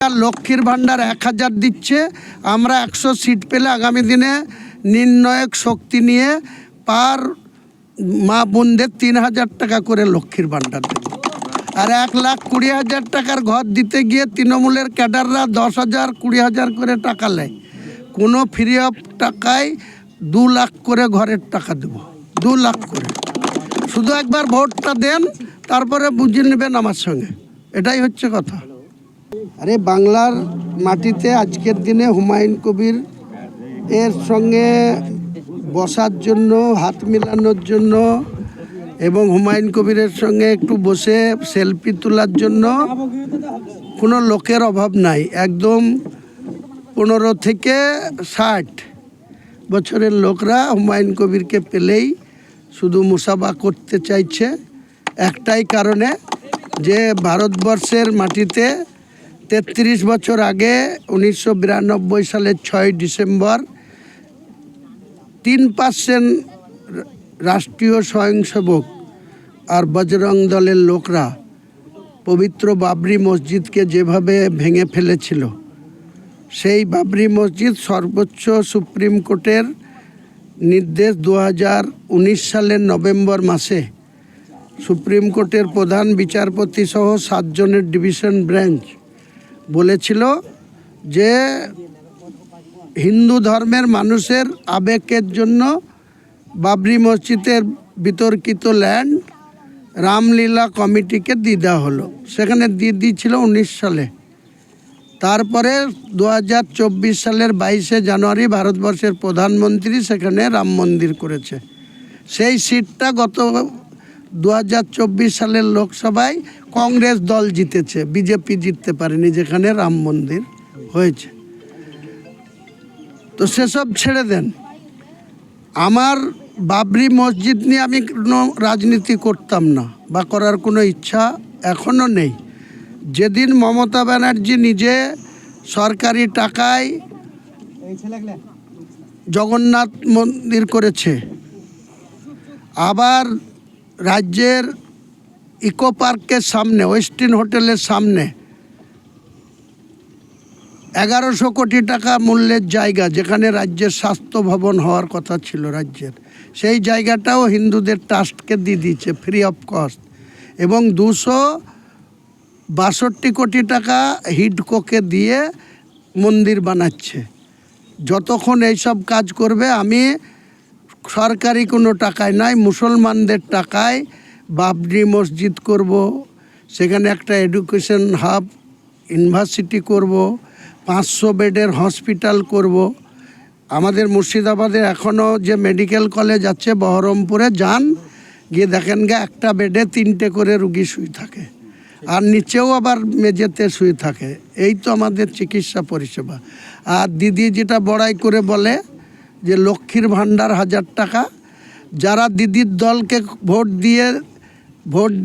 লক্ষ্মীর ভাণ্ডার 1000 দিচ্ছে, আমরা 100 সিট পেলে আগামী দিনে নির্ণায়ক শক্তি নিয়ে পার মা বোনদের 3000 টাকা করে লক্ষ্মীর ভাণ্ডার দেব। আর 1,20,000 টাকার ঘর দিতে গিয়ে তৃণমূলের ক্যাডাররা 10,000 20,000 করে টাকা নেয়। কোনো ফ্রি অফ টাকায় 2 লাখ করে ঘরের টাকা দেব, 2 লাখ করে। শুধু একবার ভোটটা দেন, তারপরে বুঝে নেবেন আমার সঙ্গে। এটাই হচ্ছে কথা। আরে বাংলার মাটিতে আজকের দিনে হুমায়ুন কবির এর সঙ্গে বসার জন্য, হাত মেলানোর জন্য এবং হুমায়ুন কবিরের সঙ্গে একটু বসে সেলফি তোলার জন্য কোনো লোকের অভাব নাই। একদম 15 থেকে 60 বছরের লোকরা হুমায়ুন কবিরকে পেলেই শুধু মুসাফা করতে চাইছে, একটাই কারণে যে ভারতবর্ষের মাটিতে 33 বছর আগে 1992 সালের 6 ডিসেম্বর 3% রাষ্ট্রীয় স্বয়ংসেবক আর বজরং দলের লোকরা পবিত্র বাবরি মসজিদকে যেভাবে ভেঙে ফেলেছিল, সেই বাবরি মসজিদ সর্বোচ্চ সুপ্রিম কোর্টের নির্দেশ 2019 সালের নভেম্বর মাসে সুপ্রিম কোর্টের প্রধান বিচারপতি সহ 7 জনের ডিভিশন বেঞ্চ বলেছিল যে হিন্দু ধর্মের মানুষের আবেগের জন্য বাবরি মসজিদের বিতর্কিত ল্যান্ড রামলীলা কমিটিকে দিয়ে দেওয়া হলো। সেখানে দিয়ে দিয়েছিল 19 সালে। তারপরে 2024 সালের 22শে জানুয়ারি ভারতবর্ষের প্রধানমন্ত্রী সেখানে রাম মন্দির করেছে। সেই সিটটা গত 2024 সালের লোকসভায় কংগ্রেস দল জিতেছে, বিজেপি জিততে পারেনি, যেখানে রাম মন্দির হয়েছে। তো সেসব ছেড়ে দেন। আমার বাবরি মসজিদ নিয়ে আমি কোনো রাজনীতি করতাম না বা করার কোনো ইচ্ছা এখনও নেই। যেদিন মমতা ব্যানার্জি নিজে সরকারি টাকায় জগন্নাথ মন্দির করেছে, আবার রাজ্যের ইকো পার্কের সামনে, ওয়েস্টিন হোটেলের সামনে 1100 কোটি টাকা মূল্যের জায়গা, যেখানে রাজ্যের স্বাস্থ্য ভবন হওয়ার কথা ছিল রাজ্যের, সেই জায়গাটাও হিন্দুদের ট্রাস্টকে দিয়ে দিয়েছে ফ্রি অফ কস্ট। এবং 262 কোটি টাকা হিডকোকে দিয়ে মন্দির বানাচ্ছে। যতক্ষণ এইসব কাজ করবে, আমি সরকারি কোনো টাকায় নয়, মুসলমানদের টাকায় বাবরি মসজিদ করব, সেখানে একটা এডুকেশন হাব ইউনিভার্সিটি করব, 500 বেডের হসপিটাল করব। আমাদের মুর্শিদাবাদে এখনও যে মেডিকেল কলেজ আছে, বহরমপুরে যান, গিয়ে দেখেন গা একটা বেডে 3টে করে রুগী শুয়ে থাকে, আর নিচেও আবার মেঝেতে শুয়ে থাকে। এই তো আমাদের চিকিৎসা পরিষেবা। আর দিদি যেটা বড়াই করে বলে যে লক্ষ্মীর ভাণ্ডার 1000 টাকা, যারা দিদির দলকে ভোট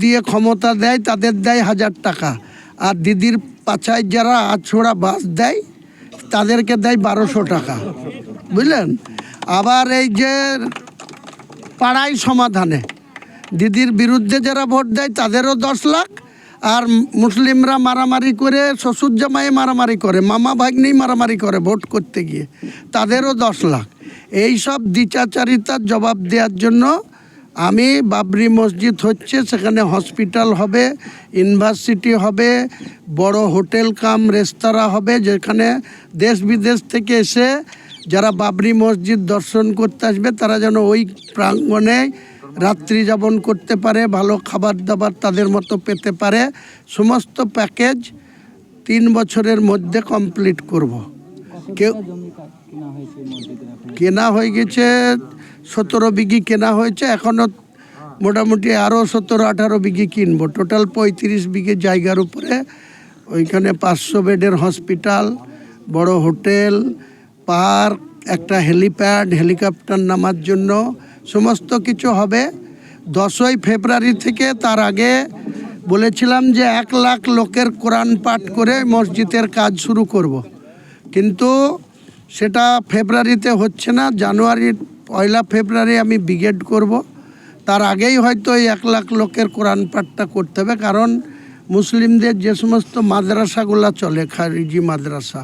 দিয়ে ক্ষমতা দেয় তাদের দেয় 1000 টাকা, আর দিদির পাছায় যারা আছড়া বাস দেয় তাদেরকে দেয় 1200 টাকা, বুঝলেন। আবার এই যে পাড়াই সমাধানে দিদির বিরুদ্ধে যারা ভোট দেয় তাদেরও 10 লাখ, আর মুসলিমরা মারামারি করে, শ্বশুর জামাই মারামারি করে, মামা ভাগ্নেই মারামারি করে ভোট করতে গিয়ে, তাদেরও 10 লাখ। এই সব দ্বিচাচারিতার জবাব দেওয়ার জন্য আমি বাবরি মসজিদ হচ্ছে, সেখানে হসপিটাল হবে, ইউনিভার্সিটি হবে, বড় হোটেল কাম রেস্তোরাঁ হবে, যেখানে দেশ বিদেশ থেকে এসে যারা বাবরি মসজিদ দর্শন করতে আসবে তারা যেন ওই প্রাঙ্গণে রাত্রি যাপন করতে পারে, ভালো খাবার দাবার তাদের মতো পেতে পারে। সমস্ত প্যাকেজ 3 বছরের মধ্যে কমপ্লিট করব। কেনা হয়ে গেছে 17 বিঘি কেনা হয়েছে, এখনও মোটামুটি আরও 17-18 বিঘি কিনবো। টোটাল 35 বিঘি জায়গার উপরে ওইখানে 500 বেডের হসপিটাল, বড় হোটেল, পার্ক, একটা হেলিপ্যাড, হেলিকপ্টার নামার জন্য সমস্ত কিছু হবে। 10ই ফেব্রুয়ারি থেকে, তার আগে বলেছিলাম যে 1 লাখ লোকের কোরআন পাঠ করে মসজিদের কাজ শুরু করব, কিন্তু সেটা ফেব্রুয়ারিতে হচ্ছে না। জানুয়ারির 1 ফেব্রুয়ারি আমি ব্রিগেড করব। তার আগেই হয়তো এই 1 লাখ লোকের কোরআন পাঠটা করতে হবে, কারণ মুসলিমদের যে সমস্ত মাদ্রাসাগুলো চলে, খারিজি মাদ্রাসা,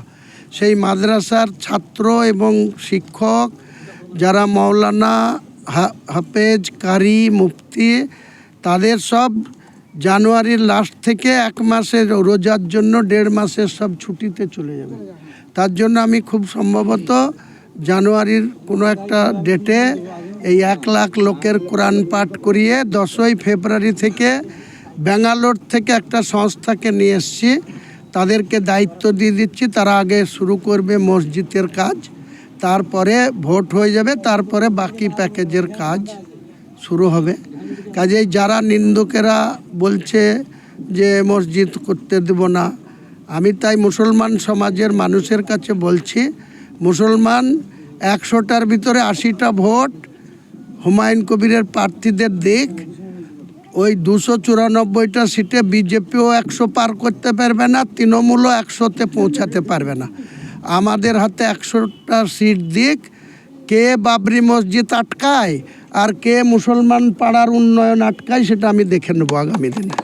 সেই মাদ্রাসার ছাত্র এবং শিক্ষক যারা মৌলানা, হাফেজ, কারি, মুফতি, তাদের সব জানুয়ারির লাস্ট থেকে 1 মাসের রোজার জন্য 1.5 মাসের সব ছুটিতে চলে যাবে। তার জন্য আমি খুব সম্ভবত জানুয়ারির কোনো একটা ডেটে এই 1 লাখ লোকের কোরআন পাঠ করিয়ে 10ই ফেব্রুয়ারি থেকে ব্যাঙ্গালোর থেকে একটা সংস্থাকে নিয়ে এসেছি, তাদেরকে দায়িত্ব দিয়ে দিচ্ছি। তারা আগে শুরু করবে মসজিদের কাজ, তারপরে ভোট হয়ে যাবে, তারপরে বাকি প্যাকেজের কাজ শুরু হবে। কাজেই যারা নিন্দুকেরা বলছে যে মসজিদ করতে দেব না, আমি তাই মুসলমান সমাজের মানুষের কাছে বলছি, মুসলমান 100টার ভিতরে 80টা ভোট হুমায়ুন কবিরের প্রার্থীদের দিক। ওই 294টা সিটে বিজেপিও 100 পার করতে পারবে না, তৃণমূলও 100তে পৌঁছাতে পারবে না। আমাদের হাতে 100টা সিট দিক, কে বাবরি মসজিদ আটকায় আর কে মুসলমান পাড়ার উন্নয়ন আটকায় সেটা আমি দেখে নেবো আগামী দিনে।